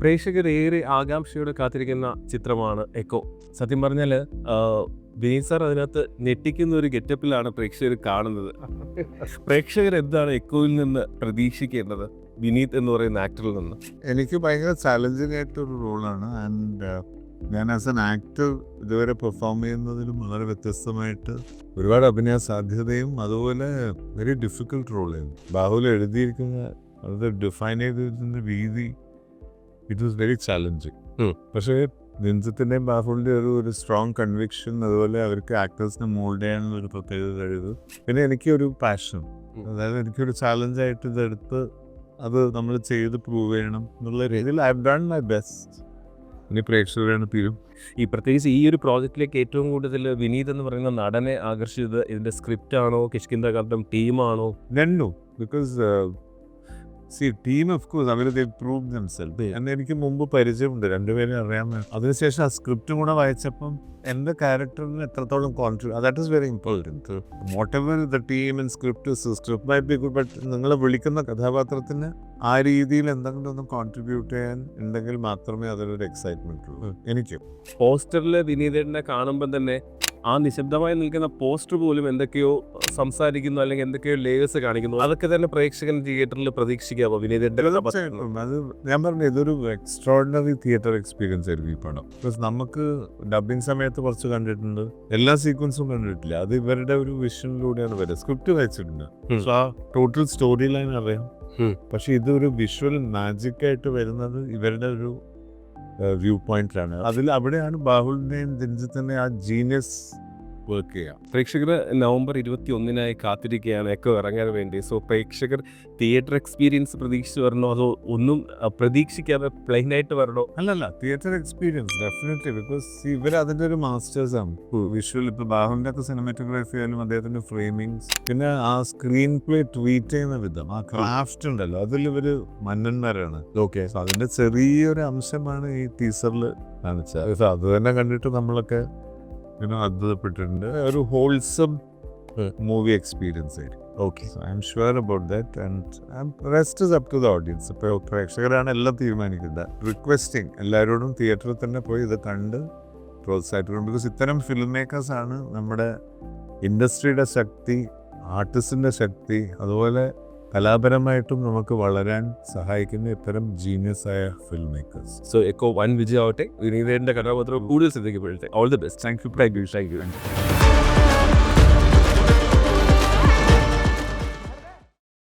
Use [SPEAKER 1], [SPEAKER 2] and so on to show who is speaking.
[SPEAKER 1] പ്രേക്ഷകർ ഏറെ ആകാംക്ഷയോടെ കാത്തിരിക്കുന്ന ചിത്രമാണ് എക്കോ. സത്യം പറഞ്ഞാൽ വിനീത് സാർ അതിനകത്ത് ഞെട്ടിക്കുന്ന ഒരു ഗെറ്റപ്പിലാണ് പ്രേക്ഷകർ കാണുന്നത്. പ്രേക്ഷകർ എന്താണ് എക്കോയിൽ നിന്ന് പ്രതീക്ഷിക്കേണ്ടത് വിനീത് എന്ന് പറയുന്ന ആക്ടറിൽ നിന്ന്?
[SPEAKER 2] എനിക്ക് ഭയങ്കര ചാലഞ്ചിങ് ആയിട്ടൊരു റോളാണ്. ആൻഡ് ഞാൻ ആസ് എൻ ആക്ടർ ഇതുവരെ പെർഫോം ചെയ്യുന്നതിലും വളരെ വ്യത്യസ്തമായിട്ട് ഒരുപാട് അഭിനയ സാധ്യതയും അതുപോലെ വെരി ഡിഫിക്കൽട്ട് റോളായിരുന്നു. ബാഹുൽ എഴുതിയിരിക്കുന്ന അത് ഡിഫൈൻ ചെയ്തിരിക്കുന്ന രീതി ഇറ്റ് വാസ് വെരി ചാലഞ്ചിങ്. പക്ഷേ രഞ്ജിത്തിൻ്റെയും ബാഹുലിൻ്റെ ഒരു സ്ട്രോങ് കൺവിക്ഷൻ, അതുപോലെ അവർക്ക് ആക്ടേഴ്സിനെ മോൾഡ് ചെയ്യാനുള്ള ഒരു പ്രത്യേക കഴിവ്, പിന്നെ എനിക്കൊരു പാഷൻ, അതായത് എനിക്കൊരു ചാലഞ്ചായിട്ട് ഇതെടുത്ത് അത് നമ്മൾ ചെയ്ത് പ്രൂവ് ചെയ്യണം എന്നുള്ള രീതിയിൽ I have done my best. ഇനി പ്രേക്ഷകരാണ് തീരും.
[SPEAKER 1] ഈ പ്രത്യേകിച്ച് ഈ ഒരു പ്രോജക്റ്റിലേക്ക് ഏറ്റവും കൂടുതൽ വിനീത് എന്ന് പറയുന്ന നടനെ ആകർഷിച്ചത് ഇതിന്റെ സ്ക്രിപ്റ്റ് ആണോ, കിഷ്കിന്ദാകാന്ഡം ടീമാണോ?
[SPEAKER 2] രണ്ടും. ബിക്കോസ് ടീം ഓഫ് കോഴ്സ് അവർ പ്രൂവ് ദംസെൽഫ്. എന്ന് എനിക്ക് മുമ്പ് പരിചയമുണ്ട്, രണ്ടുപേരും അറിയാൻ. അതിനുശേഷം ആ സ്ക്രിപ്റ്റും കൂടെ വായിച്ചപ്പം എൻ്റെ ക്യാരക്ടറിന് എത്രത്തോളം contribute, that is very important. What ever the team and script my B good, but നിങ്ങൾ വിളിക്കുന്ന കഥാപാത്രത്തിന് ആ രീതിയിൽ എന്തെങ്കിലും ഒന്ന് കോൺട്രിബ്യൂട്ട് ചെയ്യാൻ ഉണ്ടെങ്കിൽ മാത്രമേ അതിലൊരു എക്സൈറ്റ്മെന്റ് ഉള്ളൂ എനിക്ക്.
[SPEAKER 1] പോസ്റ്ററിൽ വിനീതനെ കാണുമ്പോൾ തന്നെ ആ നിശബ്ദമായി നിൽക്കുന്ന പോസ്റ്റർ പോലും എന്തൊക്കെയോ സംസാരിക്കുന്നു, അല്ലെങ്കിൽ എന്തൊക്കെയോ ലേയേഴ്സ് കാണിക്കുന്നു. അതൊക്കെ തന്നെ പ്രേക്ഷകൻ തിയേറ്ററിൽ പ്രതീക്ഷിക്കാമോ വിനീതന്റെ?
[SPEAKER 2] അത് ഞാൻ പറഞ്ഞു, ഇതൊരു എക്സ്ട്രോർഡിനറി തിയേറ്റർ എക്സ്പീരിയൻസ് ആയിരിക്കും ഈ പടം. ബിക്കോസ് നമുക്ക് ഡബിങ് സമയത്ത് കുറച്ച് കണ്ടിട്ടുണ്ട്, എല്ലാ സീക്വൻസും കണ്ടിട്ടില്ല. അത് ഇവരുടെ ഒരു വിഷനിലൂടെയാണ് വരുന്നത്. സ്ക്രിപ്റ്റ് വായിച്ചിട്ടുണ്ട്, സോ ആ ടോട്ടൽ സ്റ്റോറി ലൈൻ അറിയാം. പക്ഷെ ഇതൊരു വിഷ്വൽ മാജിക് ആയിട്ട് വരുന്നത് ഇവരുടെ ഒരു വ്യൂ പോയിന്റിലാണ്. അവിടെയാണ് ബാഹുലിനെയും രഞ്ജിത്തിനെയും ആ ജീനിയസ് വർക്ക് ചെയ്യാം.
[SPEAKER 1] പ്രേക്ഷകർ നവംബർ 21 കാത്തിരിക്കുകയാണ് എക്കോ ഇറങ്ങാൻ വേണ്ടി. സോ പ്രേക്ഷകർ തിയേറ്റർ എക്സ്പീരിയൻസ് പ്രതീക്ഷിച്ച് വരണോ, അതോ ഒന്നും പ്രതീക്ഷിക്കാതെ പ്ലെയിനായിട്ട് വരണോ?
[SPEAKER 2] അല്ലല്ല, തിയേറ്റർ എക്സ്പീരിയൻസ് ഡെഫിനറ്റ്ലി. ബിക്കോസ് ഇവർ അതിൻ്റെ ഒരു മാസ്റ്റേഴ്സ് ആണ്. വിഷ്വൽ ഇപ്പോൾ ബാഹുലിൻ്റെ ഒക്കെ സിനിമാറ്റോഗ്രാഫി ആയാലും അദ്ദേഹത്തിൻ്റെ ഫ്രെയിമിങ്സ്, പിന്നെ ആ സ്ക്രീൻ പ്ലേ ട്വീറ്റ് ചെയ്യുന്ന വിധം, ആ ക്രാഫ്റ്റ് ഉണ്ടല്ലോ, അതിൽ ഇവർ മന്നന്മാരാണ്. ഓക്കെ, അതിൻ്റെ ചെറിയൊരു അംശമാണ് ഈ ടീസറിൽ കാണിച്ചത്. അത് തന്നെ കണ്ടിട്ട് നമ്മളൊക്കെ അത്ഭുതപ്പെട്ടിട്ടുണ്ട്. ഒരു ഹോൾസം മൂവി എക്സ്പീരിയൻസ് ആയിരിക്കും. Okay, I'm sure about that. And rest is up to the audience. ഇപ്പോൾ പ്രേക്ഷകരാണ് എല്ലാം തീരുമാനിക്കുന്നത്. റിക്വസ്റ്റിംഗ് എല്ലാവരോടും തിയേറ്ററിൽ തന്നെ പോയി ഇത് കണ്ട് പ്രോത്സാഹിപ്പിക്കണം. ബിക്കോസ് ഇത്തരം ഫിലിം മേക്കേഴ്സാണ് നമ്മുടെ ഇൻഡസ്ട്രിയുടെ ശക്തി, ആർട്ടിസ്റ്റിൻ്റെ ശക്തി, അതുപോലെ കലാപരമായിട്ടും നമുക്ക് വളരാൻ സഹായിക്കുന്ന ഇത്തരം ജീനിയസ് ആയ ഫിലിം മേക്കേഴ്സ്.
[SPEAKER 1] സോ എക്കോ വൻ വിജയമാവട്ടെ. വിനീതന്റെ കഥാപാത്രം കൂടുതൽ ശ്രദ്ധിക്കപ്പെടട്ടെ. All the best.
[SPEAKER 2] Thank U.